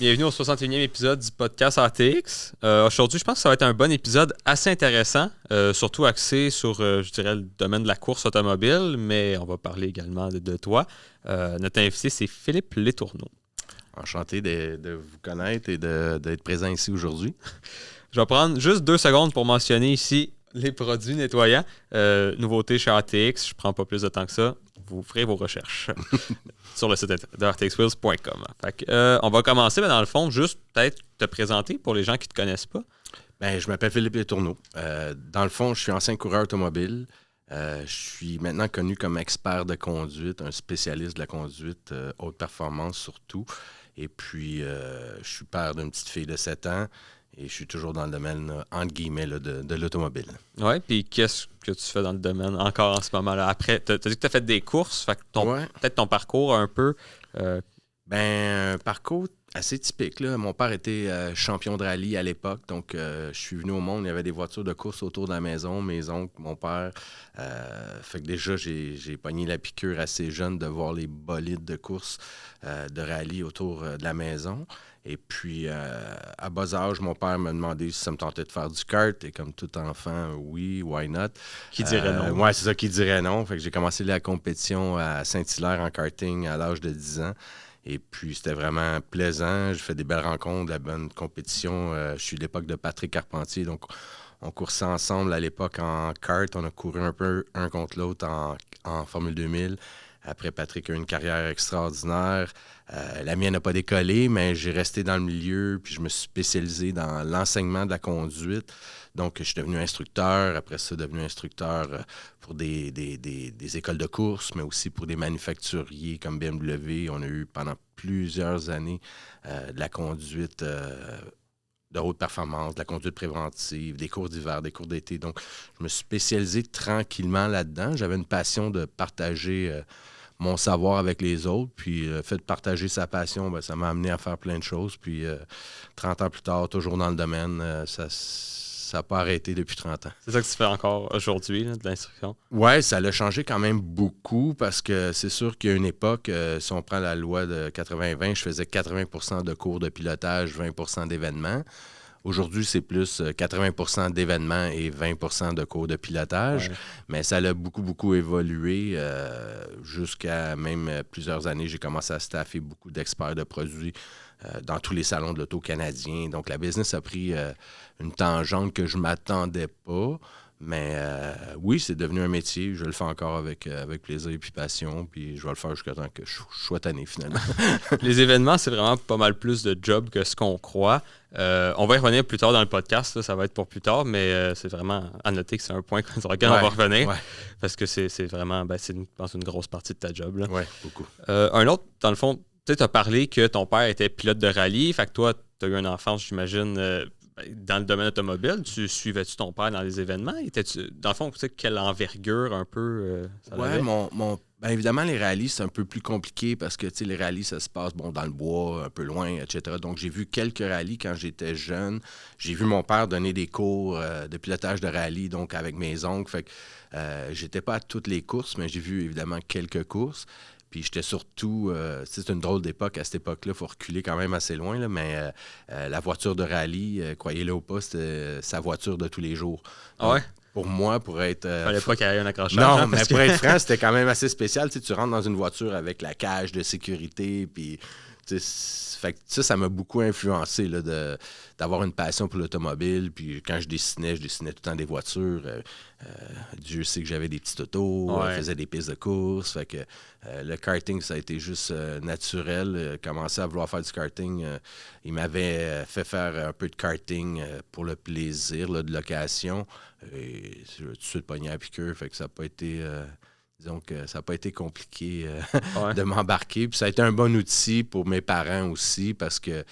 bienvenue au 61e épisode du podcast ATX. Aujourd'hui, je pense que ça va être un bon épisode assez intéressant, surtout axé sur, je dirais, le domaine de la course automobile, mais on va parler également de toi. Notre invité, c'est Philippe Letourneau. Enchanté de vous connaître et d'être présent ici aujourd'hui. Je vais prendre juste 2 secondes pour mentionner ici les produits nettoyants. Nouveauté chez ATX, je ne prends pas plus de temps que ça. Vous ferez vos recherches sur le site de rtxwheels.com. On va commencer, mais dans le fond, juste peut-être te présenter pour les gens qui ne te connaissent pas. Je m'appelle Philippe Letourneau. Dans le fond, je suis ancien coureur automobile. Je suis maintenant connu comme expert de conduite, un spécialiste de la conduite, haute performance surtout. Et puis, je suis père d'une petite fille de 7 ans et je suis toujours dans le domaine, entre guillemets, là, de l'automobile. Oui, puis qu'est-ce que tu fais dans le domaine encore en ce moment-là? Après, tu as dit que tu as fait des courses, fait que peut-être ton parcours un peu... Un parcours assez typique, là. Mon père était champion de rallye à l'époque, donc je suis venu au monde, il y avait des voitures de course autour de la maison, mes oncles, mon père. Fait que déjà, j'ai pogné la piqûre assez jeune de voir les bolides de course de rallye autour de la maison. Et puis, à bas âge, mon père m'a demandé si ça me tentait de faire du kart. Et comme tout enfant, oui, why not? Qui dirait non? Oui, c'est ça, qui dirait non. Fait que j'ai commencé la compétition à Saint-Hilaire en karting à l'âge de 10 ans. Et puis, c'était vraiment plaisant. J'ai fait des belles rencontres, de la bonne compétition. Je suis de l'époque de Patrick Carpentier, donc on coursait ensemble à l'époque en kart. On a couru un peu un contre l'autre en Formule 2000. Après, Patrick a eu une carrière extraordinaire. La mienne n'a pas décollé, mais j'ai resté dans le milieu, puis je me suis spécialisé dans l'enseignement de la conduite. Donc, je suis devenu instructeur. Après ça, devenu instructeur pour des écoles de course, mais aussi pour des manufacturiers comme BMW. On a eu pendant plusieurs années de la conduite de haute performance, de la conduite préventive, des cours d'hiver, des cours d'été. Donc, je me suis spécialisé tranquillement là-dedans. J'avais une passion de partager mon savoir avec les autres. Puis, le fait de partager sa passion, ça m'a amené à faire plein de choses. Puis, 30 ans plus tard, toujours dans le domaine, ça n'a pas arrêté depuis 30 ans. C'est ça que tu fais encore aujourd'hui, là, de l'instruction? Oui, ça l'a changé quand même beaucoup parce que c'est sûr qu'il y a une époque, si on prend la loi de 80-20, je faisais 80% de cours de pilotage, 20% d'événements. Aujourd'hui, c'est plus 80% d'événements et 20% de cours de pilotage. Ouais. Mais ça a beaucoup, beaucoup évolué jusqu'à même plusieurs années. J'ai commencé à staffer beaucoup d'experts de produits dans tous les salons de l'auto canadien. Donc, la business a pris une tangente que je ne m'attendais pas. Mais oui, c'est devenu un métier. Je le fais encore avec plaisir et puis passion. Puis je vais le faire jusqu'à temps que je sois tanné, finalement. Les événements, c'est vraiment pas mal plus de job que ce qu'on croit. On va y revenir plus tard dans le podcast. Là, ça va être pour plus tard. Mais c'est vraiment à noter que c'est un point sur lequel on va revenir. Ouais. Parce que c'est vraiment, je pense, une grosse partie de ta job. Oui, beaucoup. Un autre, dans le fond, tu as parlé que ton père était pilote de rallye. Fait que toi, tu as eu une enfance, j'imagine... dans le domaine automobile, suivais-tu ton père dans les événements? Dans le fond, tu sais, quelle envergure un peu ça avait? Évidemment, les rallyes, c'est un peu plus compliqué parce que les rallyes, ça se passe dans le bois, un peu loin, etc. Donc, j'ai vu quelques rallyes quand j'étais jeune. J'ai vu mon père donner des cours de pilotage de rallye, donc avec mes oncles. Fait que j'étais pas à toutes les courses, mais j'ai vu évidemment quelques courses. Puis j'étais surtout, c'est une drôle d'époque. À cette époque-là, il faut reculer quand même assez loin, là, mais la voiture de rallye, croyez-le ou pas, c'était sa voiture de tous les jours. Donc, ouais? Pour moi, pour être... fallait pas qu'il y ait un accrochage. Non, mais pour être franc, c'était quand même assez spécial. Tu rentres dans une voiture avec la cage de sécurité, puis... Fait que ça m'a beaucoup influencé là, d'avoir une passion pour l'automobile. Puis quand je dessinais tout le temps des voitures. Dieu sait que j'avais des petits autos, faisais des pistes de course. Fait que le karting, ça a été juste naturel. Commencer à vouloir faire du karting, il m'avait fait faire un peu de karting pour le plaisir là, de location. Et je tout de suite pogné à piqûre. Fait que ça n'a pas été... Disons que ça n'a pas été compliqué de m'embarquer. Puis ça a été un bon outil pour mes parents aussi parce qu'ils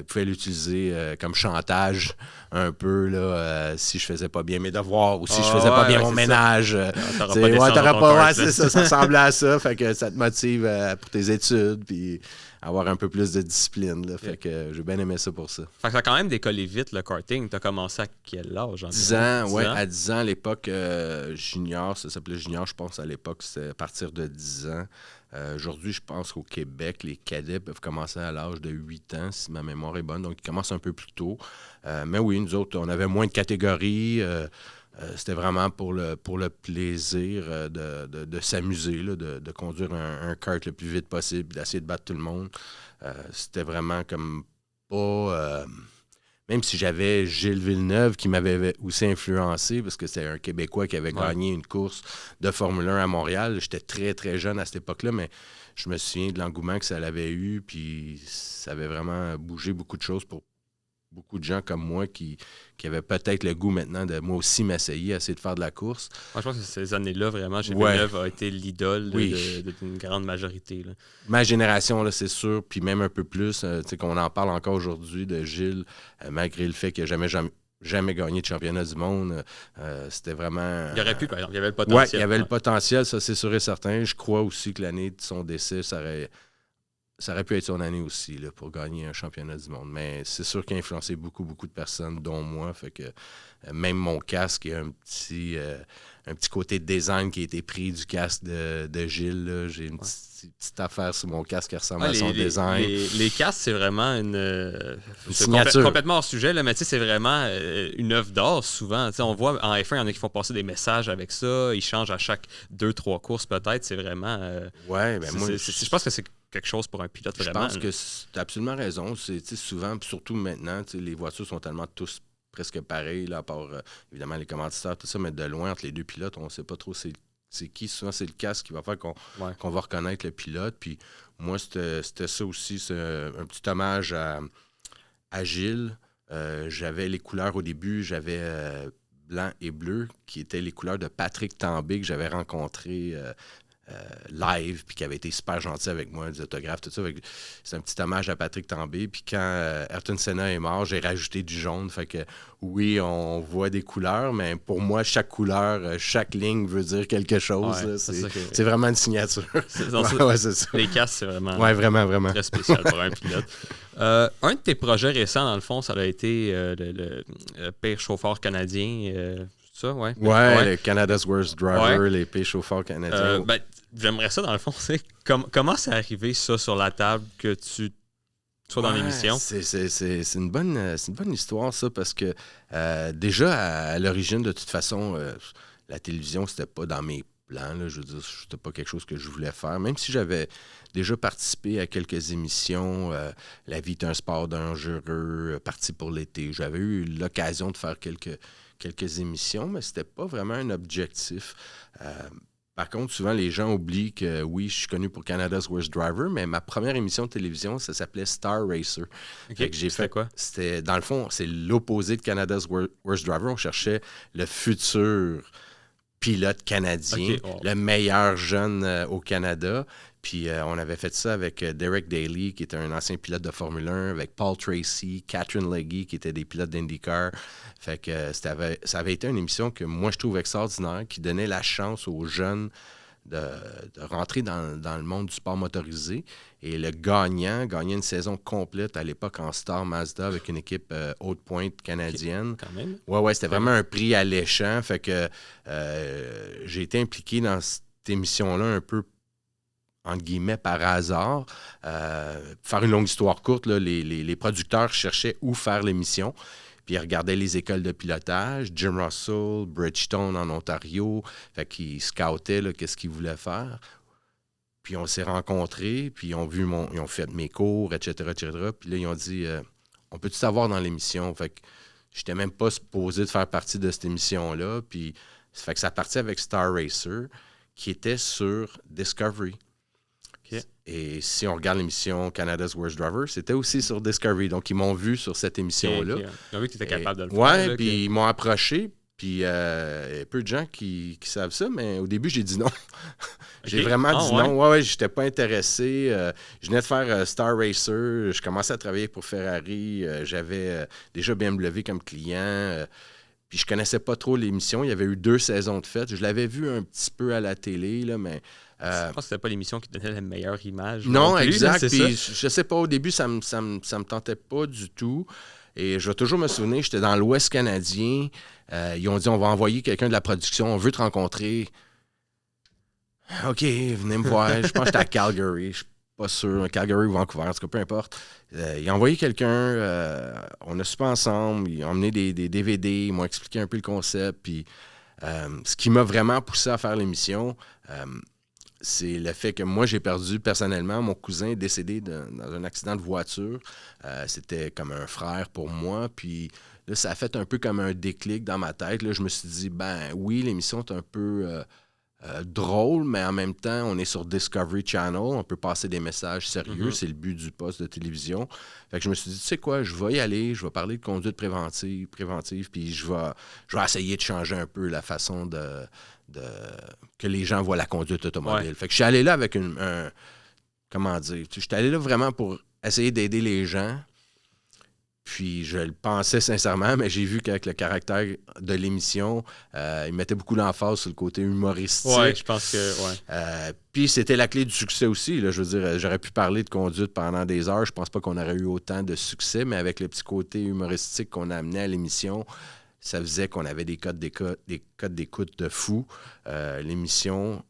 pouvaient l'utiliser comme chantage un peu là, si je faisais pas bien mes devoirs ou si je faisais pas bien mon ménage. T'auras pas c'est ça ressemblait à ça. Fait que ça te motive pour tes études. Puis avoir un peu plus de discipline. Là. Fait que j'ai bien aimé ça pour ça. Fait que ça a quand même décollé vite, le karting. Tu as commencé à quel âge? 10 ans, oui. À 10 ans, à l'époque, junior, ça s'appelait junior, je pense, à l'époque, c'était à partir de 10 ans. Aujourd'hui, je pense qu'au Québec, les cadets peuvent commencer à l'âge de 8 ans, si ma mémoire est bonne. Donc, ils commencent un peu plus tôt. Mais oui, nous autres, on avait moins de catégories. C'était vraiment pour le plaisir de s'amuser, là, de conduire un kart le plus vite possible, d'essayer de battre tout le monde. C'était vraiment comme pas... même si j'avais Gilles Villeneuve qui m'avait aussi influencé, parce que c'était un Québécois qui avait gagné une course de Formule 1 à Montréal. J'étais très, très jeune à cette époque-là, mais je me souviens de l'engouement que ça avait eu, puis ça avait vraiment bougé beaucoup de choses pour beaucoup de gens comme moi qui avaient peut-être le goût maintenant de moi aussi m'essayer, essayer de faire de la course. Moi, je pense que ces années-là, vraiment, Gilles Villeneuve a été l'idole d'une grande majorité. Là. Ma génération, là, c'est sûr, puis même un peu plus, qu'on en parle encore aujourd'hui de Gilles, malgré le fait qu'il n'a jamais gagné de championnat du monde. C'était vraiment... Il aurait pu, par exemple. Il y avait le potentiel. Oui, il y avait le potentiel, ça c'est sûr et certain. Je crois aussi que l'année de son décès, ça aurait pu être son année aussi là, pour gagner un championnat du monde. Mais c'est sûr qu'il a influencé beaucoup, beaucoup de personnes, dont moi. Fait que même mon casque, il y a un petit côté de design qui a été pris du casque de Gilles. Là. J'ai une petite affaire sur mon casque qui ressemble à son design. Les casques, c'est vraiment une signature. Complètement hors sujet, là, mais c'est vraiment une œuvre d'art souvent. On voit en F1, il y en a qui font passer des messages avec ça. Ils changent à chaque 2-3 courses peut-être. C'est vraiment... moi... Je pense que c'est quelque chose pour un pilote vraiment. Je pense que tu as absolument raison. C'est souvent, surtout maintenant, les voitures sont tellement tous presque pareilles, là, à part évidemment les commanditaires, tout ça, mais de loin, entre les deux pilotes, on ne sait pas trop c'est qui. Souvent, c'est le casque qui va faire qu'on va reconnaître le pilote. Puis moi, c'était ça aussi. C'est un petit hommage à Gilles. J'avais les couleurs au début, j'avais blanc et bleu, qui étaient les couleurs de Patrick Tambay que j'avais rencontré live, puis qui avait été super gentil avec moi, des autographes, tout ça. C'est un petit hommage à Patrick Tambay. Puis quand Ayrton Senna est mort, j'ai rajouté du jaune. Fait que oui, on voit des couleurs, mais pour moi, chaque couleur, chaque ligne veut dire quelque chose. Ouais, c'est vraiment une signature. C'est ça. Les casques, c'est vraiment, vraiment très spécial pour un pilote. Un de tes projets récents, dans le fond, ça a été le pire chauffeur canadien. Ça, ouais. Le Canada's Worst Driver, les pires chauffeurs canadiens. J'aimerais ça, dans le fond, c'est comment c'est arrivé, ça, sur la table, que tu sois dans l'émission? C'est une bonne histoire, ça, parce que déjà, à l'origine, de toute façon, la télévision, c'était pas dans mes plans. Là, je veux dire, c'était pas quelque chose que je voulais faire. Même si j'avais déjà participé à quelques émissions, La vie est un sport dangereux, Parti pour l'été. J'avais eu l'occasion de faire quelques émissions, mais c'était pas vraiment un objectif. Par contre, souvent, les gens oublient que, oui, je suis connu pour Canada's Worst Driver, mais ma première émission de télévision, ça s'appelait Star Racer. Okay. C'était quoi? Dans le fond, c'est l'opposé de Canada's Worst Driver. On cherchait le futur pilote canadien, le meilleur jeune au Canada. Puis on avait fait ça avec Derek Daly, qui était un ancien pilote de Formule 1, avec Paul Tracy, Catherine Legge, qui étaient des pilotes d'IndyCar. Fait que ça avait été une émission que moi, je trouve extraordinaire, qui donnait la chance aux jeunes de rentrer dans le monde du sport motorisé. Et le gagnant gagnait une saison complète à l'époque en Star Mazda avec une équipe haute pointe canadienne. Quand même. Ouais, c'était vraiment un prix alléchant. Fait que j'ai été impliqué dans cette émission-là un peu entre guillemets, par hasard. Faire une longue histoire courte, là, les producteurs cherchaient où faire l'émission. Puis ils regardaient les écoles de pilotage, Jim Russell, Bridgestone en Ontario. Fait qu'ils scoutaient là, qu'est-ce qu'ils voulaient faire. Puis on s'est rencontrés, puis ils ont fait mes cours, etc., etc. Puis là, ils ont dit, on peut-tu savoir dans l'émission? Fait que j'étais même pas supposé de faire partie de cette émission-là. Puis fait que ça partit avec Star Racer, qui était sur Discovery. Okay. Et si on regarde l'émission Canada's Worst Driver, c'était aussi sur Discovery. Donc, ils m'ont vu sur cette émission-là. Okay. Ils ont vu que tu étais capable de le faire. Oui, puis ils m'ont approché. Puis, il y a peu de gens qui savent ça, mais au début, j'ai dit non. J'ai vraiment dit non. Ouais, j'étais pas intéressé. Je venais de faire Star Racer. Je commençais à travailler pour Ferrari. J'avais déjà BMW comme client. Puis je connaissais pas trop l'émission. Il y avait eu 2 saisons de fête. Je l'avais vu un petit peu à la télé, là, mais Je pense que c'était pas l'émission qui donnait la meilleure image. Non, plus, exact. là, Puis ça. je sais pas, au début, ça me tentait pas du tout. Et je vais toujours me souvenir, j'étais dans l'Ouest canadien. Ils ont dit, on va envoyer quelqu'un de la production, on veut te rencontrer. OK, venez me voir. Je pense que j'étais à Calgary. Je suis pas sûr. Calgary ou Vancouver, en tout cas, peu importe. Ils ont envoyé quelqu'un. On a soupé ensemble. Ils ont emmené des DVD. Ils m'ont expliqué un peu le concept. Puis ce qui m'a vraiment poussé à faire l'émission, c'est le fait que moi, j'ai perdu personnellement. Mon cousin est décédé dans un accident de voiture. C'était comme un frère pour moi. Puis là, ça a fait un peu comme un déclic dans ma tête. Là, je me suis dit, ben oui, l'émission est un peu drôle, mais en même temps, on est sur Discovery Channel. On peut passer des messages sérieux. C'est le but du poste de télévision. Fait que je me suis dit, tu sais quoi, je vais y aller. Je vais parler de conduite préventive puis je vais essayer de changer un peu la façon que les gens voient la conduite automobile. Ouais. Fait que je suis allé là avec comment dire, je suis allé là vraiment pour essayer d'aider les gens. Puis je le pensais sincèrement, mais j'ai vu qu'avec le caractère de l'émission, il mettait beaucoup d'emphase sur le côté humoristique. Ouais, je pense que, ouais. Puis c'était la clé du succès aussi. Là, je veux dire, j'aurais pu parler de conduite pendant des heures. Je pense pas qu'on aurait eu autant de succès, mais avec le petit côté humoristique qu'on a amené à l'émission, ça faisait qu'on avait des codes d'écoute de fou. L'émission...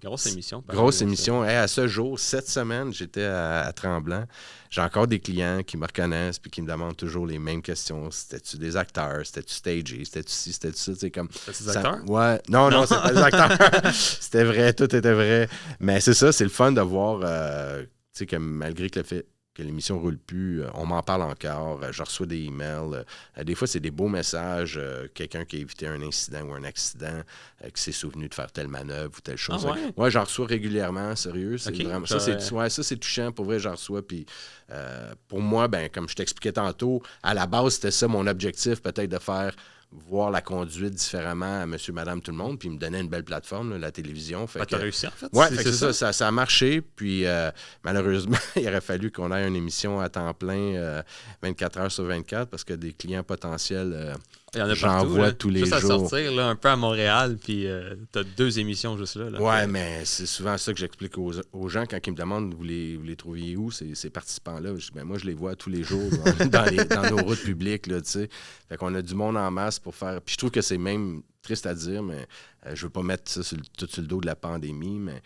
Grosse émission. Grosse émission. Hey, à ce jour, cette semaine, j'étais à Tremblant. J'ai encore des clients qui me reconnaissent puis qui me demandent toujours les mêmes questions. C'était-tu des acteurs? C'était-tu stagé? C'était-tu ci? C'était-tu ça? C'était des acteurs? Ouais. Non, c'est pas des acteurs. C'était vrai. Tout était vrai. Mais c'est ça, c'est le fun de voir tu sais, que malgré que le fait que l'émission ne roule plus, on m'en parle encore, je reçois des emails. Des fois, c'est des beaux messages. Quelqu'un qui a évité un incident ou un accident, qui s'est souvenu de faire telle manœuvre ou telle chose. Ah ouais? Ouais, j'en reçois régulièrement, sérieux. C'est Ok, vraiment, ça, c'est touchant. Pour vrai, j'en reçois. Puis pour moi, ben, comme je t'expliquais tantôt, à la base, c'était ça mon objectif, peut-être de faire voir la conduite différemment à monsieur, madame, tout le monde, puis il me donnait une belle plateforme, là, la télévision. T'as réussi, en fait? Ouais, ça a marché, puis malheureusement, il aurait fallu qu'on ait une émission à temps plein 24 heures sur 24, parce que des clients potentiels, j'en vois tous les jours. jours. À sortir, là, un peu à Montréal, puis t'as 2 émissions juste là. Ouais, mais c'est souvent ça que j'explique aux gens quand ils me demandent vous les trouviez où, ces participants-là. Je dis, ben, moi, je les vois tous les jours dans nos routes publiques, là, tu sais. Fait qu'on a du monde en masse pour faire... Puis je trouve que c'est même triste à dire, mais je veux pas mettre ça tout sur le dos de la pandémie, mais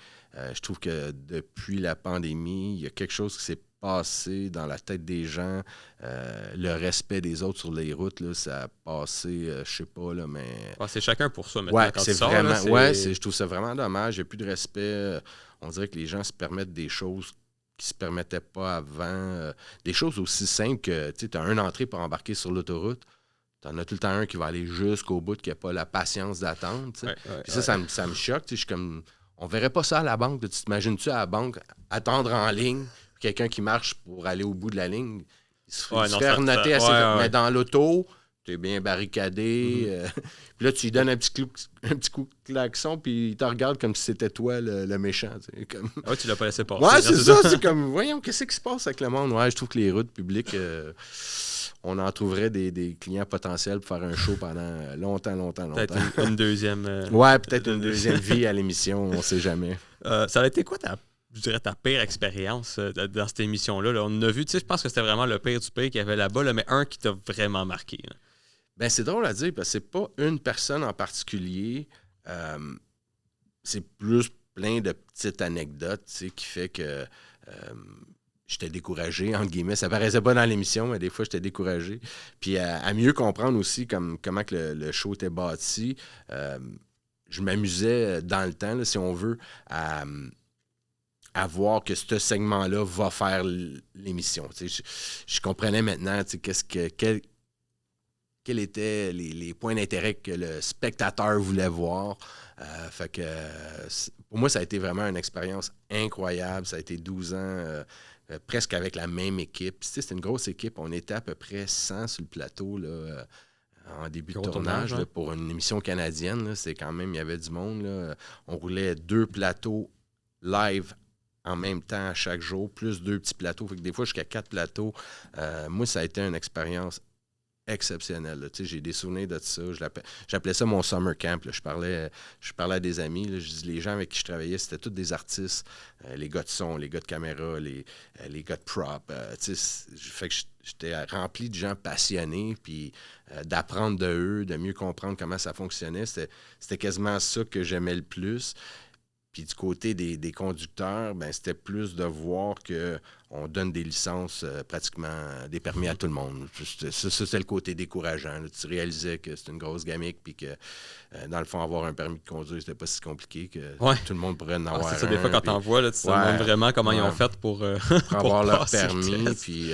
je trouve que depuis la pandémie, il y a quelque chose qui s'est passé dans la tête des gens. Le respect des autres sur les routes, là, ça a passé, je sais pas, là, mais... Ouais, c'est chacun pour soi maintenant. Ouais, quand c'est tu sors, vraiment... là, Ouais, je trouve ça vraiment dommage. Il n'y a plus de respect. On dirait que les gens se permettent des choses qui se permettaient pas avant. Des choses aussi simples que, tu sais, tu as une entrée pour embarquer sur l'autoroute. Tu en as tout le temps un qui va aller jusqu'au bout, qui n'a pas la patience d'attendre. Puis ça me choque. Je suis comme... On verrait pas ça à la banque. Tu t'imagines-tu à la banque attendre en ligne, quelqu'un qui marche pour aller au bout de la ligne, il se fait noter assez vite. Mais dans l'auto, tu es bien barricadé. Puis là, tu lui donnes un petit coup de klaxon, puis il te regarde comme si c'était toi le méchant. Comme... Ouais, tu l'as pas laissé passer. Ouais, c'est ça. C'est comme, voyons, qu'est-ce qui se passe avec le monde? Ouais, je trouve que les routes publiques... on en trouverait des clients potentiels pour faire un show pendant longtemps. Peut-être une deuxième... ouais, peut-être une deuxième vie à l'émission, on sait jamais. Ça a été quoi ta pire expérience dans cette émission-là? Là? On a vu, tu sais, je pense que c'était vraiment le pire du pire qu'il y avait là-bas, là, mais un qui t'a vraiment marqué. Là. Ben, c'est drôle à dire, parce que c'est pas une personne en particulier. C'est plus plein de petites anecdotes, tu sais, qui fait que... j'étais découragé, entre guillemets. Ça paraissait pas dans l'émission, mais des fois, j'étais découragé. Puis à mieux comprendre aussi comment que le show était bâti, je m'amusais dans le temps, là, si on veut, à voir que ce segment-là va faire l'émission. Je comprenais maintenant quels étaient les points d'intérêt que le spectateur voulait voir. Fait que pour moi, ça a été vraiment une expérience incroyable. Ça a été 12 ans... presque avec la même équipe. C'est une grosse équipe. On était à peu près 100 sur le plateau là, en début de tournage là, pour une émission canadienne. C'est quand même, il y avait du monde. Là. On roulait 2 plateaux live en même temps à chaque jour, plus 2 petits plateaux. Fait que des fois, jusqu'à 4 plateaux. Moi, ça a été une expérience exceptionnel. Là. J'ai des souvenirs de ça. J'appelais ça mon summer camp. Là. Je parlais à des amis. Là. Je dis, les gens avec qui je travaillais, c'était tous des artistes. Les gars de son, les gars de caméra, les gars de prop. Fait que j'étais rempli de gens passionnés, puis d'apprendre de eux, de mieux comprendre comment ça fonctionnait. C'était quasiment ça que j'aimais le plus. Puis du côté des conducteurs, ben c'était plus de voir qu'on donne des licences, pratiquement des permis à tout le monde. Ça, c'est le côté décourageant. Là. Tu réalisais que c'était une grosse gamique, puis que, dans le fond, avoir un permis de conduire, c'était pas si compliqué, que tout le monde pourrait en avoir c'est ça, des fois, quand t'en vois, là, tu te demandes vraiment comment ils ont fait pour avoir leur permis. Puis,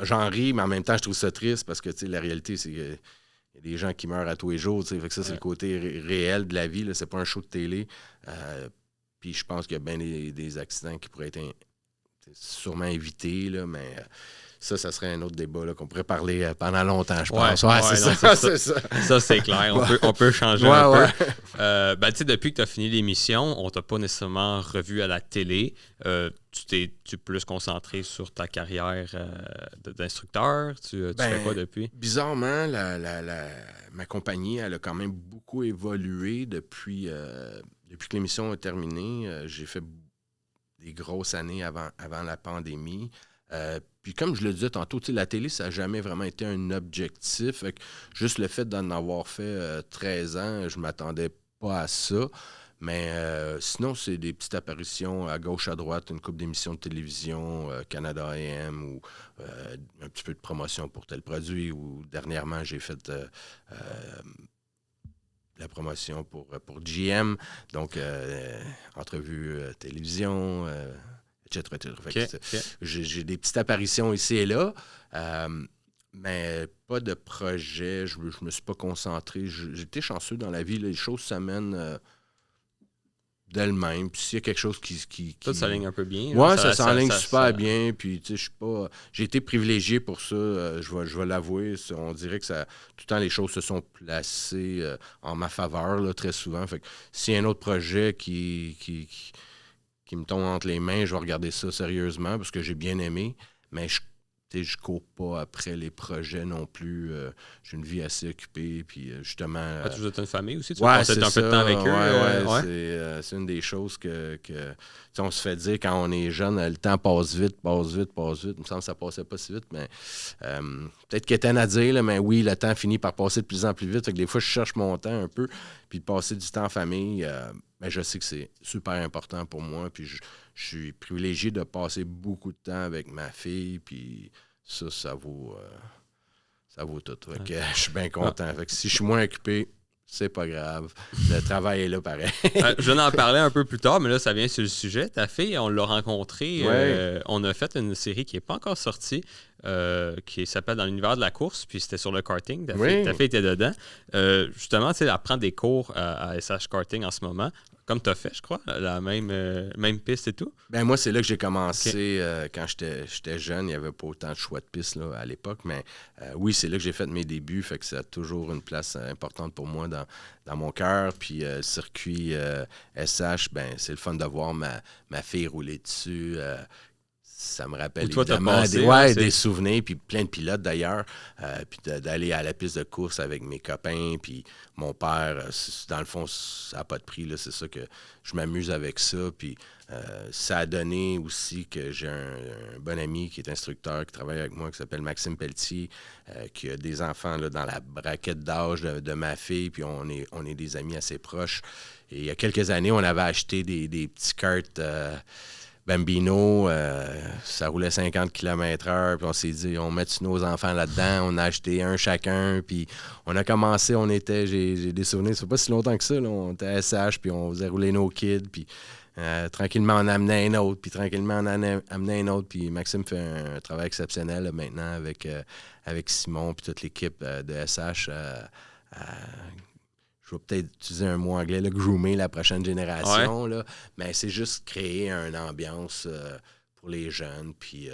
j'en ris, mais en même temps, je trouve ça triste, parce que la réalité, c'est que il y a des gens qui meurent à tous les jours. Fait que ça, c'est le côté réel de la vie. Là. C'est pas un show de télé. Puis je pense qu'il y a bien des accidents qui pourraient être sûrement évités. Là, mais ça serait un autre débat là, qu'on pourrait parler pendant longtemps, je pense. C'est ça. Ça, c'est clair. On peut changer un peu. Depuis que tu as fini l'émission, on t'a pas nécessairement revu à la télé. Tu t'es plus concentré sur ta carrière d'instructeur? Tu fais quoi depuis? Bizarrement, ma compagnie, elle a quand même beaucoup évolué depuis que l'émission est terminée. J'ai fait des grosses années avant la pandémie. Puis comme je le disais tantôt, la télé, ça n'a jamais vraiment été un objectif. Fait que juste le fait d'en avoir fait 13 ans, je ne m'attendais pas à ça. Mais sinon, c'est des petites apparitions à gauche, à droite, une couple d'émissions de télévision, Canada AM, ou un petit peu de promotion pour tel produit. Ou dernièrement, j'ai fait la promotion pour GM. Donc, entrevue télévision, etc. J'ai des petites apparitions ici et là, mais pas de projet. Je me suis pas concentré. J'étais chanceux dans la vie. Là, les choses s'amènent d'elle-même. Puis s'il y a quelque chose qui... Ça s'aligne un peu bien. Oui, ça s'aligne super bien. Puis, tu sais, je suis pas... J'ai été privilégié pour ça, je vais l'avouer. On dirait que ça... Tout le temps, les choses se sont placées en ma faveur, là, très souvent. Fait que s'il y a un autre projet qui me tombe entre les mains, je vais regarder ça sérieusement parce que j'ai bien aimé. Mais je cours pas après les projets non plus. J'ai une vie assez occupée. Puis justement. Tu as une famille aussi? Tu passes un peu de temps avec eux? C'est une des choses que on se fait dire quand on est jeune, le temps passe vite. Il me semble que ça passait pas si vite, mais peut-être qu'il y a tant à dire, là, mais oui, le temps finit par passer de plus en plus vite. Fait que des fois, je cherche mon temps un peu. Puis de passer du temps en famille, je sais que c'est super important pour moi. Puis je suis privilégié de passer beaucoup de temps avec ma fille. Puis ça vaut tout. Fait que, je suis bien content. Fait que si je suis moins occupé, c'est pas grave. Le travail est là pareil. Je vais en parler un peu plus tard, mais là, ça vient sur le sujet. Ta fille, on l'a rencontrée. On a fait une série qui n'est pas encore sortie, qui s'appelle Dans l'univers de la course, puis c'était sur le karting. Ta fille était dedans. Justement, tu sais, elle prend des cours à SH Karting en ce moment. Comme tu as fait, je crois, la même piste et tout. Ben moi, c'est là que j'ai commencé. Quand j'étais jeune, il n'y avait pas autant de choix de pistes là, à l'époque. Mais oui, c'est là que j'ai fait mes débuts. Fait que ça a toujours une place importante pour moi dans mon cœur. Puis le circuit SH, ben c'est le fun de voir ma fille rouler dessus. Ça me rappelle évidemment des souvenirs, puis plein de pilotes d'ailleurs, puis d'aller à la piste de course avec mes copains, puis mon père, dans le fond, ça n'a pas de prix, là, c'est ça que je m'amuse avec ça, puis ça a donné aussi que j'ai un bon ami qui est instructeur, qui travaille avec moi, qui s'appelle Maxime Pelletier, qui a des enfants là, dans la braquette d'âge de ma fille, puis on est des amis assez proches. Et il y a quelques années, on avait acheté des petits karts Bambino, ça roulait 50 km/h, puis on s'est dit, on met tous nos enfants là-dedans, on a acheté un chacun, puis on a commencé, j'ai des souvenirs, ça fait pas si longtemps que ça, là, on était à SH, puis on faisait rouler nos kids, puis tranquillement on amenait un autre, puis tranquillement on amenait un autre, puis Maxime fait un travail exceptionnel là, maintenant avec Simon, puis toute l'équipe de SH, je vais peut-être utiliser un mot anglais, groomer la prochaine génération, là, mais c'est juste créer une ambiance pour les jeunes, puis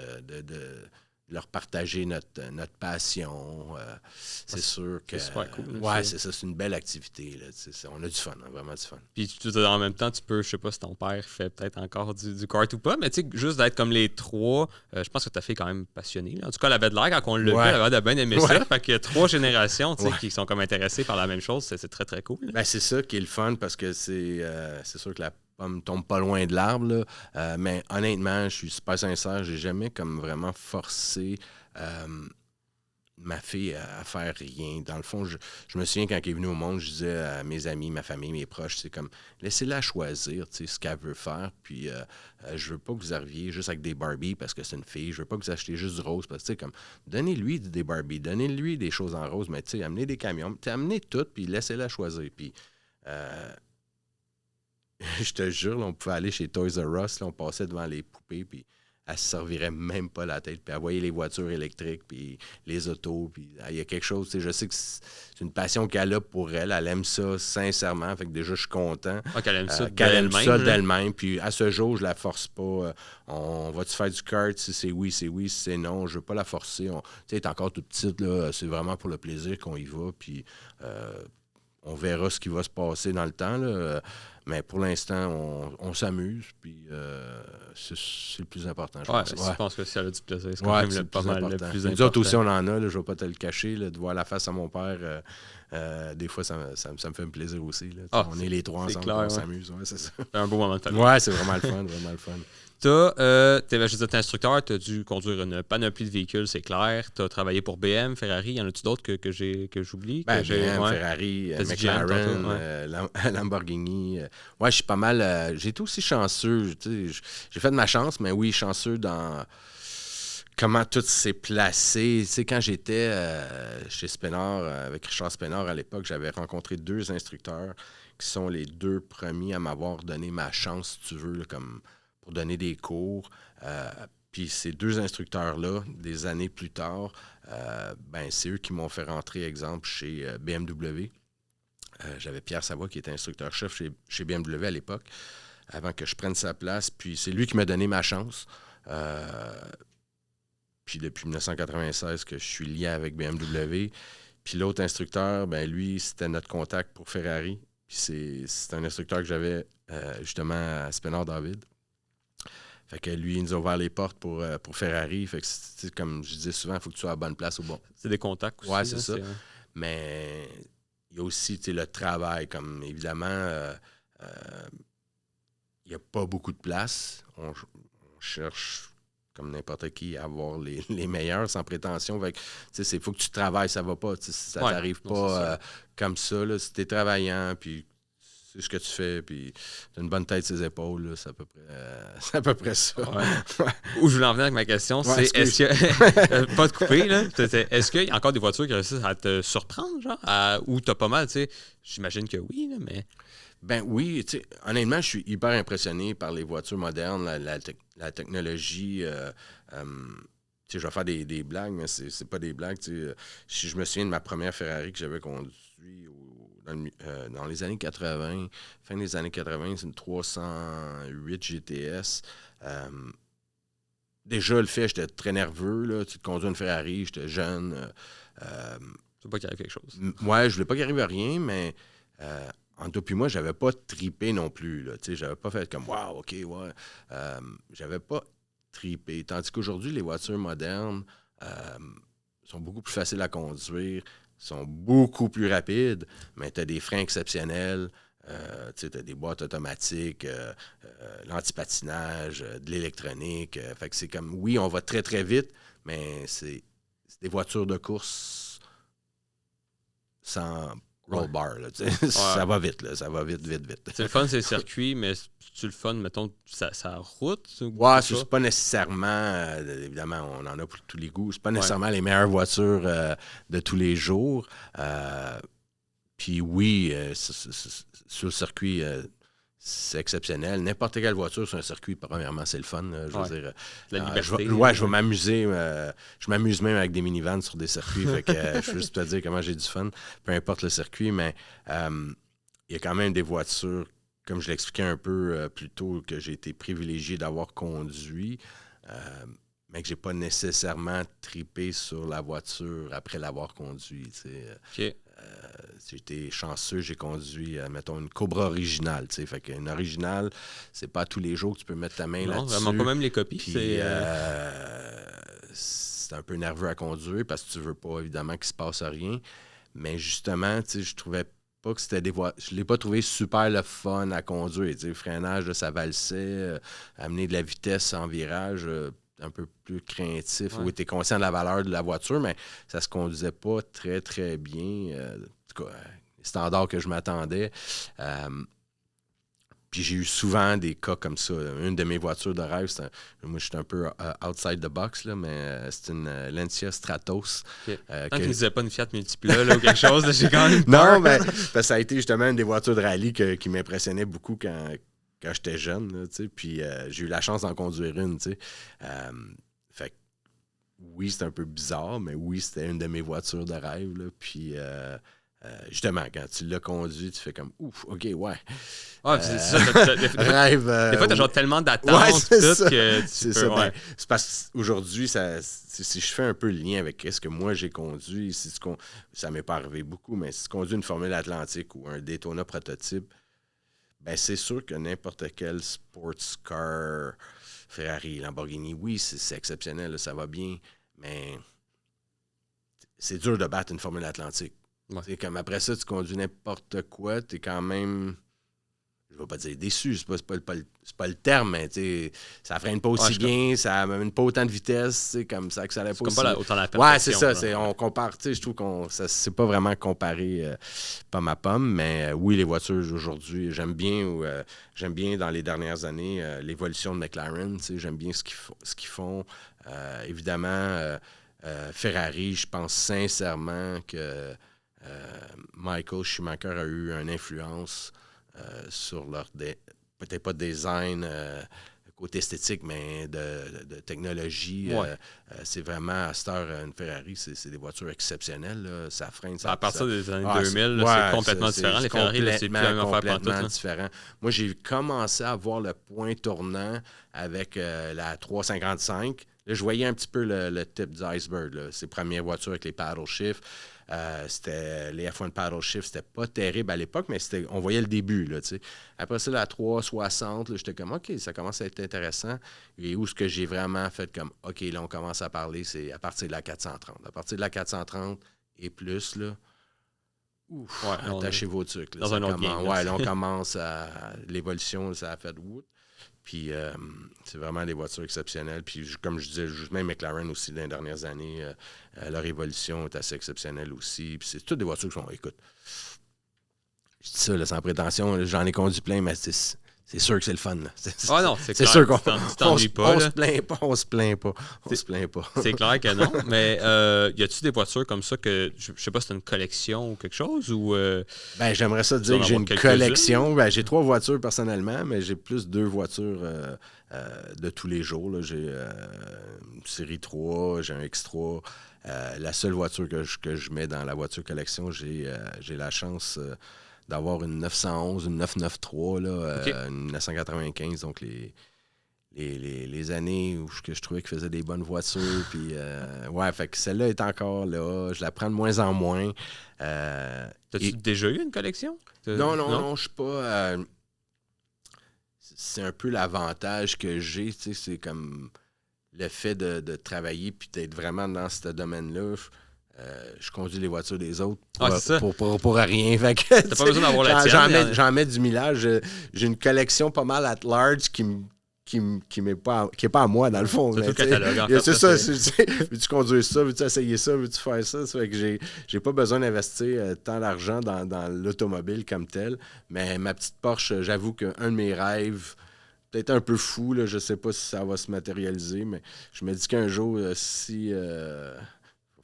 leur partager notre passion. C'est sûr que... C'est super cool. Ouais, c'est ça. C'est une belle activité. Là, on a du fun, hein, vraiment du fun. Puis en même temps, tu peux, je sais pas si ton père fait peut-être encore du kart ou pas, mais tu sais, juste d'être comme les trois, je pense que ta fille est quand même passionnée. Là. En tout cas, elle avait de l'air quand on l'a vu, elle avait bien aimé ça. Fait qu'il y a 3 générations qui sont comme intéressées par la même chose. C'est très, très cool. Ben, c'est ça qui est le fun parce que c'est sûr que la pomme tombe pas loin de l'arbre. Mais honnêtement, je suis super sincère, j'ai jamais comme vraiment forcé ma fille à faire rien. Dans le fond, je me souviens quand elle est venue au monde, je disais à mes amis, ma famille, mes proches, c'est comme laissez-la choisir ce qu'elle veut faire. Puis je veux pas que vous arriviez juste avec des Barbies parce que c'est une fille. Je veux pas que vous achetiez juste du rose parce que comme donnez-lui des Barbies, donnez-lui des choses en rose, mais amenez des camions, amenez tout, puis laissez-la choisir. Puis je te jure, là, on pouvait aller chez Toys R Us, là, on passait devant les poupées, puis elle se servirait même pas la tête. Puis elle voyait les voitures électriques, puis les autos, puis il y a quelque chose, je sais que c'est une passion qu'elle a pour elle. Elle aime ça sincèrement, fait que déjà, je suis content. Qu'elle aime ça d'elle-même. Puis à ce jour, je la force pas. On va-tu faire du kart? Si c'est oui, c'est oui. Si c'est non, je veux pas la forcer. Elle est encore toute petite, là. C'est vraiment pour le plaisir qu'on y va, puis on verra ce qui va se passer dans le temps, là. Mais pour l'instant, on s'amuse, puis c'est le plus important, je pense. Je pense que si elle a du plaisir, c'est quand même pas mal le plus important. Nous autres aussi, on en a, là, je ne vais pas te le cacher, là, de voir la face à mon père, des fois, ça me fait un plaisir aussi. Là. On est les trois ensemble, on s'amuse, c'est ça. C'est un beau moment de famille. Ouais, c'est vraiment le fun, vraiment le fun. T'es instructeur, tu as dû conduire une panoplie de véhicules, c'est clair. Tu as travaillé pour BM, Ferrari. Y en a-tu d'autres que j'oublie? BM, Ferrari, McLaren, Lamborghini. Ouais, je suis pas mal... j'ai été aussi chanceux. J'ai fait de ma chance, mais oui, chanceux dans comment tout s'est placé. Tu sais, quand j'étais chez Spénard, avec Richard Spénard à l'époque, j'avais rencontré 2 instructeurs qui sont les 2 premiers à m'avoir donné ma chance, si tu veux, là, comme... pour donner des cours. Puis ces 2 instructeurs-là, des années plus tard, c'est eux qui m'ont fait rentrer, exemple, chez BMW. J'avais Pierre Savoie qui était instructeur-chef chez BMW à l'époque, avant que je prenne sa place. Puis c'est lui qui m'a donné ma chance. Puis depuis 1996 que je suis lié avec BMW. Puis l'autre instructeur, lui, c'était notre contact pour Ferrari. Puis c'est un instructeur que j'avais justement à Spénard David. Fait que lui, il nous a ouvert les portes pour Ferrari. Fait que, comme je disais souvent, il faut que tu sois à la bonne place au bon. C'est des contacts aussi. Ouais, c'est ça. Mais il y a aussi le travail. Comme évidemment, il n'y a pas beaucoup de place. On cherche, comme n'importe qui, à avoir les meilleurs sans prétention. Fait que, il faut que tu travailles, ça va pas. Ça t'arrive pas comme ça. Là, si tu es travaillant, puis c'est ce que tu fais, puis tu as une bonne tête sur ses épaules, là, c'est à peu près ça. Ouais. Où je voulais en venir avec ma question, c'est est-ce que... pas de couper, là. Est-ce qu'il y a encore des voitures qui réussissent à te surprendre, genre? Ou t'as pas mal, tu sais? J'imagine que oui, là, mais... Ben oui, tu sais, honnêtement, je suis hyper impressionné par les voitures modernes, la technologie. Je vais faire des blagues, mais c'est pas des blagues. Si je me souviens de ma première Ferrari que j'avais conduite dans les années 80, fin des années 80, c'est une 308 GTS. Déjà, le fait, j'étais très nerveux. Là, tu conduis une Ferrari, j'étais jeune. Tu veux pas qu'il arrive quelque chose. Ouais, je voulais pas qu'il arrive à rien, mais en toi puis moi, j'avais pas tripé non plus. Là, j'avais pas fait comme « Wow, OK, ouais ». J'avais pas tripé. Tandis qu'aujourd'hui, les voitures modernes sont beaucoup plus faciles à conduire, sont beaucoup plus rapides, mais tu as des freins exceptionnels, tu as des boîtes automatiques, l'antipatinage, de l'électronique. Fait que c'est comme, oui, on va très, très vite, mais c'est des voitures de course sans roll bar. Là, ça va vite, là, ça va vite. C'est le fun, c'est le circuit, mais c'est le fun, mettons, ça route? Ouais, c'est pas nécessairement, évidemment, on en a pour tous les goûts, c'est pas nécessairement les meilleures voitures de tous les jours. Puis oui, sur le circuit, c'est exceptionnel. N'importe quelle voiture sur un circuit, premièrement, c'est le fun. Je veux dire, la liberté. Je vais m'amuser. Je m'amuse même avec des minivans sur des circuits. Fait que je veux juste te dire comment j'ai du fun, peu importe le circuit, mais il y a quand même des voitures, comme je l'expliquais un peu plus tôt, que j'ai été privilégié d'avoir conduit. mais que j'ai pas nécessairement tripé sur la voiture après l'avoir conduit. OK. J'ai été chanceux, j'ai conduit, mettons, une Cobra originale. Fait qu'une originale, c'est pas tous les jours que tu peux mettre ta main là-dessus. Non, vraiment pas même les copies. Puis, c'est un peu nerveux à conduire parce que tu veux pas, évidemment, qu'il se passe rien. Mais justement, je trouvais pas que c'était des voitures. Je l'ai pas trouvé super le fun à conduire. Le freinage, là, ça valsait. Amener de la vitesse en virage, un peu plus craintif. Ouais. Oui, tu es conscient de la valeur de la voiture, mais ça se conduisait pas très, très bien. En tout cas, les standards que je m'attendais. Puis j'ai eu souvent des cas comme ça. Une de mes voitures de rêve, moi je suis un peu outside the box, là, mais c'est une Lancia Stratos. Okay. Tant qu'il ne disait pas une Fiat Multipla là, ou quelque chose, là, j'ai quand même peur. Non, mais ça a été justement une des voitures de rallye qui m'impressionnait beaucoup quand j'étais jeune. Là, puis j'ai eu la chance d'en conduire une. Fait que oui, c'était un peu bizarre, mais oui, c'était une de mes voitures de rêve. Là, puis justement, quand tu l'as conduit, tu fais comme ouf, ok, ouais. Ah, c'est ça. Rêve. Des fois, t'as genre tellement d'attentes que c'est ça. Ben, c'est parce qu'aujourd'hui, si je fais un peu le lien avec ce que moi j'ai conduit, ça m'est pas arrivé beaucoup, mais si tu conduis une Formule Atlantique ou un Daytona prototype, ben c'est sûr que n'importe quel sports car, Ferrari, Lamborghini, oui, c'est exceptionnel, là, ça va bien, mais c'est dur de battre une Formule Atlantique. Ouais. Comme après ça, tu conduis n'importe quoi, tu es quand même, je ne vais pas dire déçu, c'est pas le terme, mais ça freine pas aussi bien, ça amène pas autant de vitesse, comme ça accélère pas aussi. C'est comme pas autant la perfection. Ouais, c'est ça, on compare, je trouve qu'on c'est pas vraiment comparé pomme à pomme, mais oui, les voitures aujourd'hui, j'aime bien dans les dernières années l'évolution de McLaren, j'aime bien ce qu'ils font. Évidemment, Ferrari, je pense sincèrement que Michael Schumacher a eu une influence sur leur, peut-être pas de design côté esthétique, mais de technologie. Ouais. C'est vraiment, à cette heure, une Ferrari, c'est des voitures exceptionnelles. Là. Ça freine. À partir des années 2000, c'est complètement différent. Les Ferrari, c'est plus la même affaire complètement différent. Moi, j'ai commencé à voir le point tournant avec la 355. Là, je voyais un petit peu le tip du iceberg. Là. Ces premières voitures avec les paddle shifts. C'était les F1 paddle shift, c'était pas terrible à l'époque, mais on voyait le début. Là, après ça, la 360, j'étais comme OK, ça commence à être intéressant. Et où ce que j'ai vraiment fait comme OK, là, on commence à parler, c'est à partir de la 430. À partir de la 430 et plus, là, ouf, attachez vos trucs. Là, dans un autre game. Ouais, là, on commence à. L'évolution, ça a fait wout. Puis c'est vraiment des voitures exceptionnelles. Puis comme je disais, même McLaren aussi, dans les dernières années, leur évolution est assez exceptionnelle aussi. Puis c'est toutes des voitures qui sont... Écoute, je dis ça là, sans prétention, j'en ai conduit plein, mais c'est sûr que c'est le fun. Là. C'est sûr qu'on t'ennuies pas. On se plaint pas. C'est clair que non. Mais y a-tu des voitures comme ça que, je sais pas si c'est une collection ou quelque chose? Ou ben, j'aimerais ça dire que j'ai une collection. Ben, j'ai 3 voitures personnellement, mais j'ai plus 2 voitures de tous les jours. Là. J'ai une série 3, j'ai un X3. La seule voiture que je mets dans la voiture collection, j'ai la chance... d'avoir une 911, une 993, là, okay. Une 1995, donc les années où je trouvais qu'ils faisaient des bonnes voitures. Puis, ouais, fait que celle-là est encore là. Je la prends de moins en moins. T'as-tu déjà eu une collection? Non, je suis pas... c'est un peu l'avantage que j'ai, tu sais, c'est comme le fait de travailler puis d'être vraiment dans ce domaine-là. Je conduis les voitures des autres pour rien. Fait que, t'as pas besoin d'avoir la tienne. J'en mets du millage. J'ai une collection pas mal at large qui est pas à moi, dans le fond. C'est tout le catalogue, en fait. C'est ça. Veux-tu conduire ça? Veux-tu essayer ça? Veux-tu faire ça? Ça fait que j'ai pas besoin d'investir tant d'argent dans l'automobile comme tel. Mais ma petite Porsche, j'avoue qu'un de mes rêves... Peut-être un peu fou, là, je sais pas si ça va se matérialiser, mais je me dis qu'un jour, si... Il va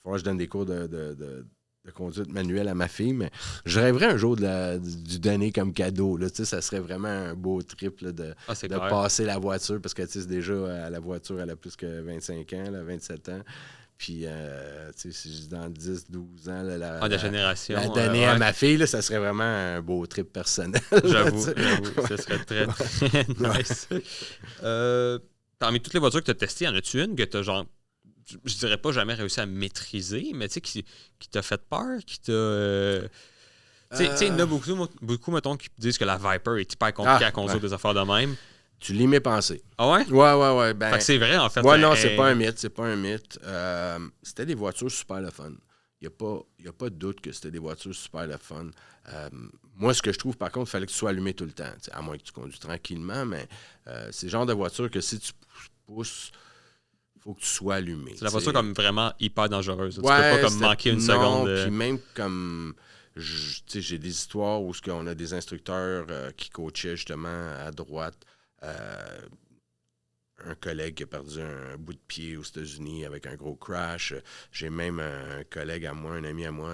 falloir que je donne des cours de conduite manuelle à ma fille, mais je rêverais un jour du donner comme cadeau. Là, ça serait vraiment un beau trip là, de passer la voiture, parce que déjà, la voiture, elle a plus que 25 ans, là, 27 ans. Puis, si dans 10, 12 ans, la génération, la donner à ma fille, là, ça serait vraiment un beau trip personnel. J'avoue, ça serait très, très nice. parmi toutes les voitures que tu as testées, y en a-tu une que tu as genre, je dirais pas jamais réussi à maîtriser, mais tu sais, qui t'a fait peur, qui t'a. Tu sais, il y en a beaucoup, mettons, qui disent que la Viper est hyper compliquée à conduire des affaires de même. Tu lis mes pensées. Ah ouais? Ouais. Ben, fait que c'est vrai, en fait. Ouais, non, c'est pas un mythe. C'était des voitures super le fun. Il n'y a pas de doute que c'était des voitures super le fun. Moi, ce que je trouve, par contre, il fallait que tu sois allumé tout le temps. À moins que tu conduis tranquillement, mais c'est le genre de voiture que si tu pousses, il faut que tu sois allumé. C'est la voiture comme vraiment hyper dangereuse. Ouais, tu peux pas comme manquer une seconde. Puis même comme... j'ai des histoires où on a des instructeurs qui coachaient justement à droite. Un collègue qui a perdu un bout de pied aux États-Unis avec un gros crash. J'ai même un collègue à moi, un ami à moi,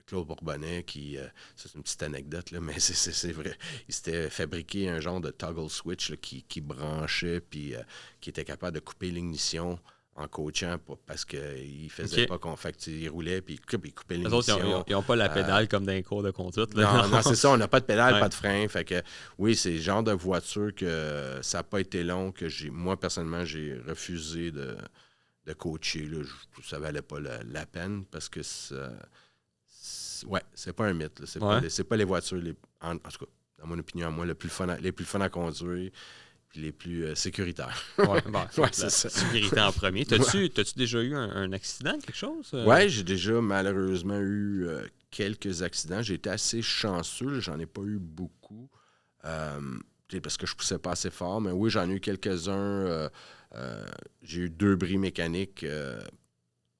Claude Bourbonnais, qui... c'est une petite anecdote, là, mais c'est vrai. Il s'était fabriqué un genre de toggle switch là, qui branchait puis qui était capable de couper l'ignition en coachant parce qu'il faisait pas qu'on fait qu'il roulait puis il coupait l'ignition. Les autres, ils n'ont pas la pédale comme dans les cours de conduite. Là. Non, c'est ça, on n'a pas de pédale, pas de frein. Fait que oui, c'est le genre de voiture que ça n'a pas été long, que moi, personnellement, j'ai refusé de coacher. Là. Ça valait pas la peine parce que c'est pas un mythe. Là. C'est pas les voitures, en tout cas, dans mon opinion, à moi, les plus fun à conduire. Puis les plus sécuritaires. C'est ça. Sécurité en premier. T'as-tu déjà eu un accident, quelque chose? Oui, j'ai déjà malheureusement eu quelques accidents. J'ai été assez chanceux. J'en ai pas eu beaucoup. Parce que je poussais pas assez fort. Mais oui, j'en ai eu quelques-uns. J'ai eu 2 bris mécaniques.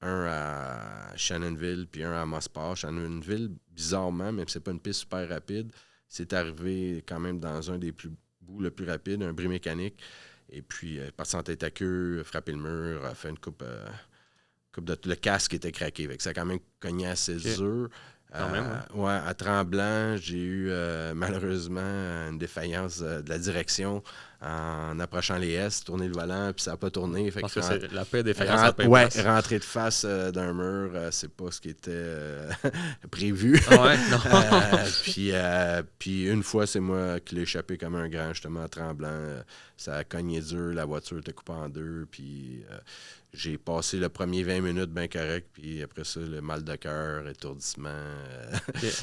Un à Shannonville puis un à Mosport. Shannonville, bizarrement, même si c'est pas une piste super rapide, c'est arrivé quand même dans un des le plus rapide, un bris mécanique. Et puis, parti en tête à queue, frappé le mur, a fait une coupe de... Le casque était craqué. Fait que ça a quand même cogné assez dur. À Tremblant, j'ai eu malheureusement une défaillance de la direction en approchant les S, tourner le volant, puis ça n'a pas tourné. Fait que c'est la paix défaillance. Rentrer de face d'un mur, c'est pas ce qui était prévu. Puis une fois, c'est moi qui l'ai échappé comme un grand, justement, en Tremblant. Ça a cogné dur, la voiture était coupée en deux, puis... j'ai passé le premier 20 minutes bien correct, puis après ça, le mal de cœur, étourdissement.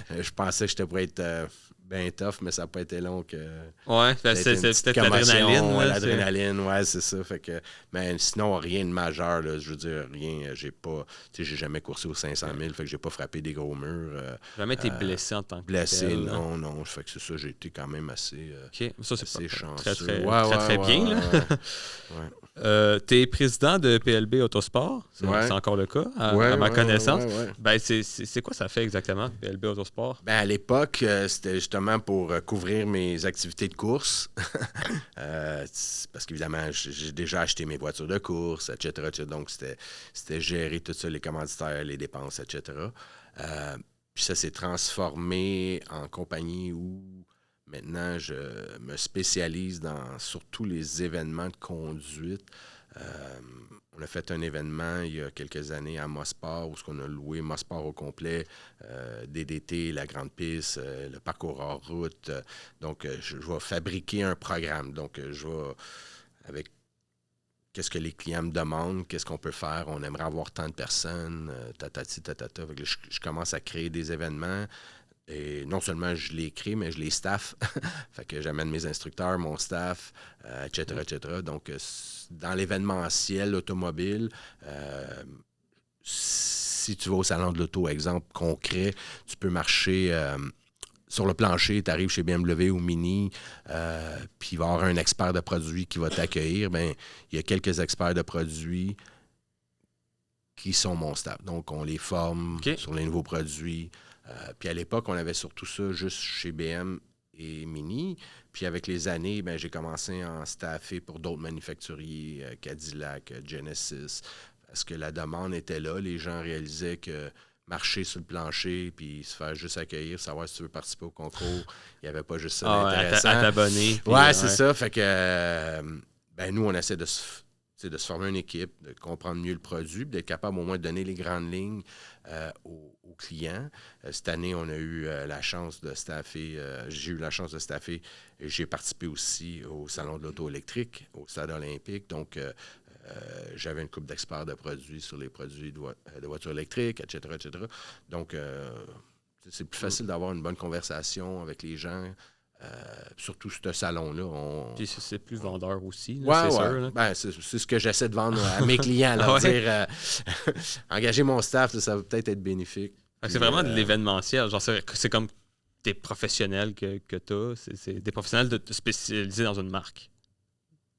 Je pensais que j'étais pour être bien tough, mais ça n'a pas été long que... Ouais, c'est peut-être l'adrénaline. L'adrénaline, ouais, c'est ça. Fait que, mais sinon, rien de majeur, là, je veux dire, rien. J'ai pas... Tu sais, j'ai jamais coursé aux 500 000, fait que j'ai pas frappé des gros murs. Jamais été blessé en tant que blessé, non. Fait que c'est ça, j'ai été quand même assez ça, c'est assez chanceux. Très bien, là. T'es président de PLB Autosport, c'est encore le cas, à ma connaissance. Ben, c'est quoi ça fait exactement, PLB Autosport? Ben, à l'époque, c'était justement pour couvrir mes activités de course. Parce qu'évidemment, j'ai déjà acheté mes voitures de course, etc. Donc, c'était gérer tout ça, les commanditaires, les dépenses, etc. Puis ça s'est transformé en compagnie où maintenant, je me spécialise dans surtout les événements de conduite. On a fait un événement il y a quelques années à Mosport où on a loué Mosport au complet, DDT, la grande piste, le parcours hors route. Donc, je vais fabriquer un programme. Donc, je vais, avec qu'est-ce que les clients me demandent, qu'est-ce qu'on peut faire, on aimerait avoir tant de personnes, tatati, tatata. Je commence à créer des événements. Et non seulement je les crée, mais je les staff. Fait que j'amène mes instructeurs, mon staff, etc., etc. Donc, dans l'événementiel automobile, si tu vas au salon de l'auto, exemple concret, tu peux marcher sur le plancher, tu arrives chez BMW ou Mini, puis il va y avoir un expert de produits qui va t'accueillir. Bien, il y a quelques experts de produits qui sont mon staff. Donc, on les forme sur les nouveaux produits. Puis à l'époque, on avait surtout ça juste chez BM et Mini. Puis avec les années, ben, j'ai commencé à en staffer pour d'autres manufacturiers, Cadillac, Genesis, parce que la demande était là. Les gens réalisaient que marcher sur le plancher puis se faire juste accueillir, savoir si tu veux participer au concours, il n'y avait pas juste ça d'intéressant. À t'abonner. C'est ça. Fait que nous, on essaie de de se former une équipe, de comprendre mieux le produit, d'être capable au moins de donner les grandes lignes aux clients. Cette année, on a eu la chance de staffer, j'ai eu la chance de staffer, et j'ai participé aussi au Salon de l'auto électrique, au Stade olympique. Donc, j'avais une couple d'experts de produits sur les produits de voitures électriques, etc., etc. Donc, c'est plus facile d'avoir une bonne conversation avec les gens. Surtout ce salon-là. Puis c'est plus vendeur aussi, là, c'est sûr. Là. Ben, c'est ce que j'essaie de vendre à mes clients, leur dire engager mon staff, ça va peut-être être bénéfique. C'est vraiment de l'événementiel. Genre, c'est comme des professionnels que tu as. C'est des professionnels de spécialisés dans une marque.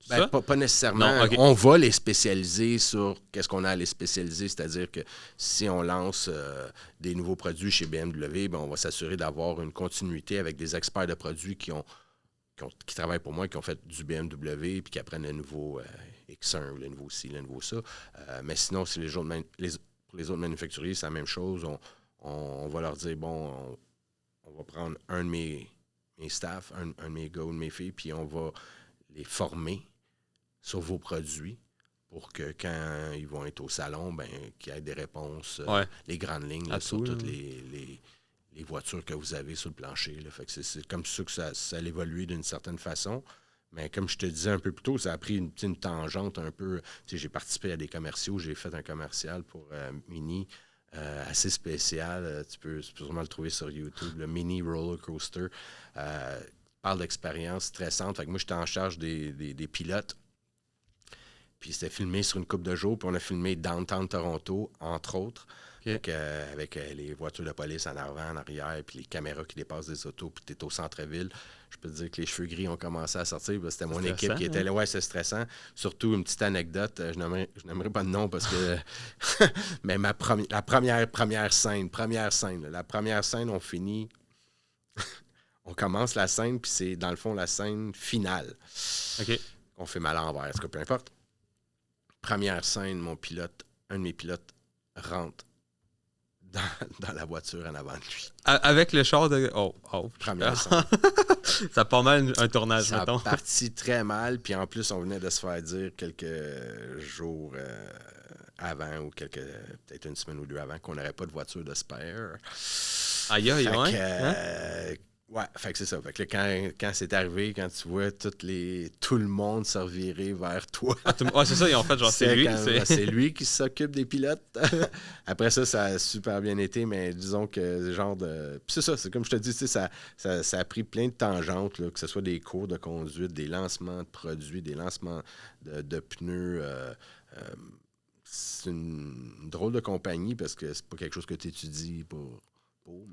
Ben, pas nécessairement. Non, okay. On va les spécialiser sur qu'est-ce qu'on a à les spécialiser. C'est-à-dire que si on lance des nouveaux produits chez BMW, ben, on va s'assurer d'avoir une continuité avec des experts de produits qui travaillent pour moi, qui ont fait du BMW puis qui apprennent le nouveau X1 ou le nouveau ci, le nouveau ça. Mais sinon, si pour les autres manufacturiers, c'est la même chose. On va leur dire, bon, on va prendre un de mes staff, un de mes gars ou de mes filles, puis on va les former sur vos produits pour que quand ils vont être au salon, ben, qu'il y ait des réponses, les grandes lignes là, sur toutes les voitures que vous avez sur le plancher. Là. Fait que c'est comme ça que ça a évolué d'une certaine façon. Mais comme je te disais un peu plus tôt, ça a pris une tangente un peu. J'ai participé à des commerciaux, j'ai fait un commercial pour Mini assez spécial. Tu peux sûrement le trouver sur YouTube, le Mini Roller Coaster. Parle d'expérience stressante. Fait que moi, j'étais en charge des pilotes. Puis c'était filmé sur une couple de jours. Puis on a filmé Downtown Toronto, entre autres. Okay. Avec les voitures de police en avant, en arrière, puis les caméras qui dépassent des autos, puis tu es au centre-ville. Je peux te dire que les cheveux gris ont commencé à sortir. C'était mon équipe qui était là. Ouais, c'est stressant. Surtout une petite anecdote. Je n'aimerais pas de nom parce que... Mais la première scène. La première scène, on finit... On commence la scène, puis c'est, dans le fond, la scène finale. OK. On fait mal à l'envers, est-ce que peu importe. Première scène, un de mes pilotes rentre dans la voiture en avant de lui. Avec le char de... Première scène. Ça a pas mal un tournage, ça mettons. Ça a parti très mal, puis en plus, on venait de se faire dire quelques jours avant, ou peut-être une semaine ou deux avant, qu'on n'aurait pas de voiture de spare. Aïe, Ouais, fait que c'est ça. Fait que là, quand c'est arrivé, quand tu vois tout le monde se revirer vers toi. C'est ça, ils ont fait genre c'est lui. C'est lui qui s'occupe des pilotes. Après ça, ça a super bien été, mais disons que genre de. Puis c'est ça, c'est comme je te dis, ça a pris plein de tangentes, là, que ce soit des cours de conduite, des lancements de produits, des lancements de pneus. C'est une drôle de compagnie parce que c'est pas quelque chose que tu étudies pour.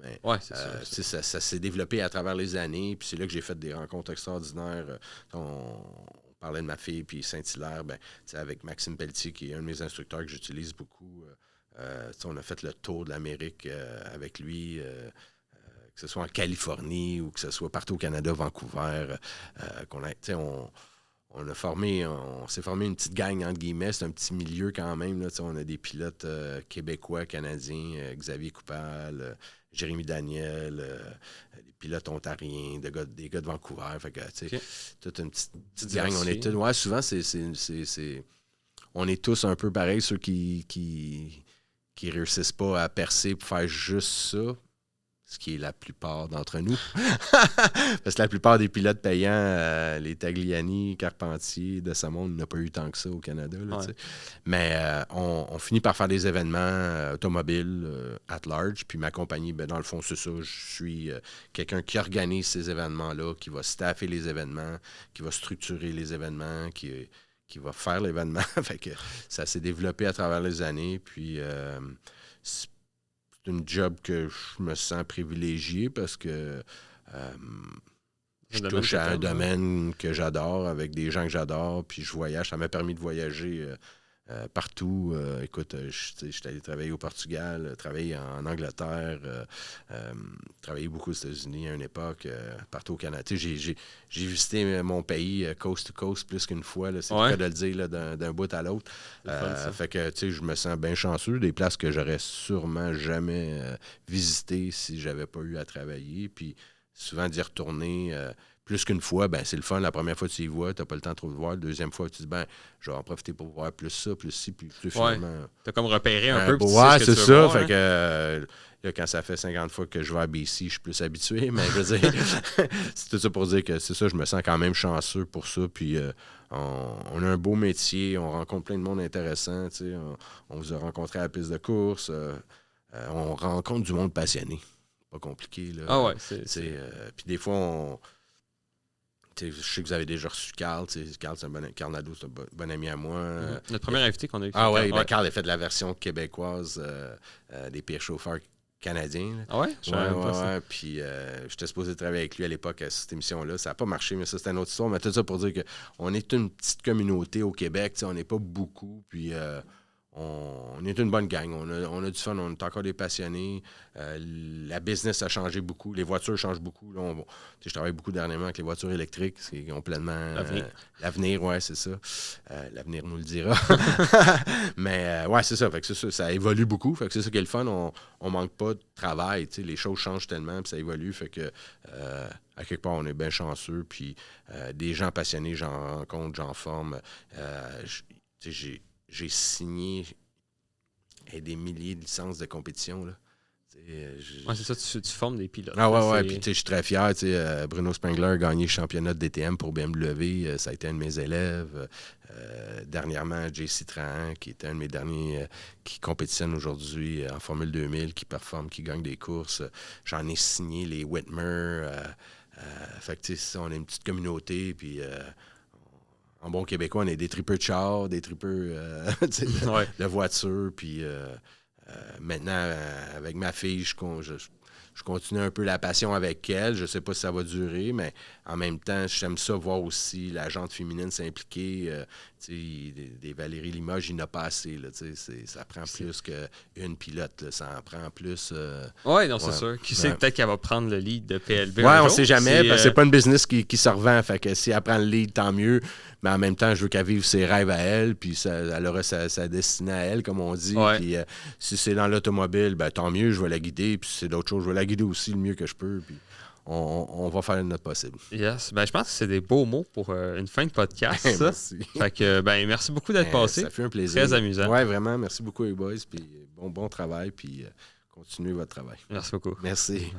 Mais c'est ça s'est développé à travers les années. Puis c'est là que j'ai fait des rencontres extraordinaires. On parlait de ma fille, puis Saint-Hilaire, avec Maxime Pelletier, qui est un de mes instructeurs que j'utilise beaucoup. On a fait le tour de l'Amérique avec lui, que ce soit en Californie ou que ce soit partout au Canada, Vancouver. On s'est formé une petite gang, entre guillemets. C'est un petit milieu quand même. Là, on a des pilotes québécois, canadiens, Xavier Coupal, Jérémy Daniel, des pilotes ontariens, des gars de Vancouver. Fait que, toute une petite gang. On est tous, souvent, on est tous un peu pareils, ceux qui réussissent pas à percer pour faire juste ça. Ce qui est la plupart d'entre nous. Parce que la plupart des pilotes payants, les Tagliani, Carpentier, de ce monde, n'a pas eu tant que ça au Canada. Là, mais on finit par faire des événements automobiles at large. Puis ma compagnie, dans le fond, c'est ça. Je suis quelqu'un qui organise ces événements-là, qui va staffer les événements, qui va structurer les événements, qui va faire l'événement. Fait que ça s'est développé à travers les années. Puis c'est une job que je me sens privilégié parce que je touche à un domaine que j'adore, avec des gens que j'adore, puis je voyage. Ça m'a permis de voyager partout. Écoute, je suis allé travailler au Portugal, travailler en Angleterre, travailler beaucoup aux États-Unis à une époque, partout au Canada. J'ai visité mon pays coast to coast plus qu'une fois. Là, c'est le cas de le dire là, d'un bout à l'autre. Fait que je me sens bien chanceux. Des places que j'aurais sûrement jamais visitées si j'avais pas eu à travailler. Puis souvent d'y retourner. plus qu'une fois, ben c'est le fun. La première fois, tu y vois, tu n'as pas le temps trop de voir. La deuxième fois, tu dis, ben, je vais en profiter pour voir plus ça, plus ci, puis finalement. Tu as comme repéré un peu. Ouais, c'est ça. Fait que là, quand ça fait 50 fois que je vais à BC, je suis plus habitué. Mais je veux dire, c'est tout ça pour dire que c'est ça, je me sens quand même chanceux pour ça. Puis on a un beau métier, on rencontre plein de monde intéressant. On vous a rencontré à la piste de course. On rencontre du monde passionné. Pas compliqué. Là. Ah ouais, puis des fois, je sais que vous avez déjà reçu Carl. Carl, Carnado, c'est un bon ami à moi. Notre premier invité qu'on a eu. Ah oui, ben Carl a fait de la version québécoise des pires chauffeurs canadiens. Là. Ah ouais? Ouais. Puis j'étais supposé travailler avec lui à l'époque à cette émission-là. Ça n'a pas marché, mais ça, c'était une autre histoire. Mais tout ça pour dire qu'on est une petite communauté au Québec. On n'est pas beaucoup. Puis on est une bonne gang. On a du fun. On est encore des passionnés. La business a changé beaucoup. Les voitures changent beaucoup. Là, je travaille beaucoup dernièrement avec les voitures électriques. C'est complètement l'avenir, ouais, c'est ça. L'avenir nous le dira. Mais ouais, c'est ça. Fait que ça évolue beaucoup. Fait que c'est ça qui est le fun. On manque pas de travail. Les choses changent tellement puis ça évolue. Fait que à quelque part, on est bien chanceux. Puis des gens passionnés, j'en rencontre, j'en forme. J'ai signé des milliers de licences de compétition. Là. C'est ça, tu formes des pilotes. Ah ouais, puis je suis très fier. Bruno Spengler a gagné le championnat de DTM pour BMW. Ça a été un de mes élèves. Dernièrement, JC Trahan, qui était un de mes derniers, qui compétitionne aujourd'hui en Formule 2000, qui performe, qui gagne des courses. J'en ai signé les Whitmer. Fait que, on est une petite communauté, puis... en bon québécois, on est des tripeux de char, des tripeux de voitures. Puis maintenant, avec ma fille, je continue un peu la passion avec elle. Je ne sais pas si ça va durer, mais en même temps, j'aime ça voir aussi la jante féminine s'impliquer. Des Valérie Limoges, il n'y en a pas assez. Là, ça prend plus qu'une pilote. Là, ça en prend plus. Oui, non, c'est sûr. Qui sait, peut-être qu'elle va prendre le lead de PLB. Oui, on ne sait jamais, parce que c'est pas une business qui se revend. Fait que si elle prend le lead, tant mieux. Mais en même temps, je veux qu'elle vive ses rêves à elle, puis elle aura sa destinée à elle, comme on dit. Ouais. Puis si c'est dans l'automobile, ben, tant mieux, je vais la guider. Puis si c'est d'autres choses, je vais la guider aussi le mieux que je peux. Puis on va faire notre possible. Yes. Ben, je pense que c'est des beaux mots pour une fin de podcast. Merci. Fait que, merci beaucoup d'être passé. Ça fait un plaisir. Très amusant. Oui, vraiment. Merci beaucoup, les boys. Puis bon travail. Puis continuez votre travail. Merci beaucoup. Merci.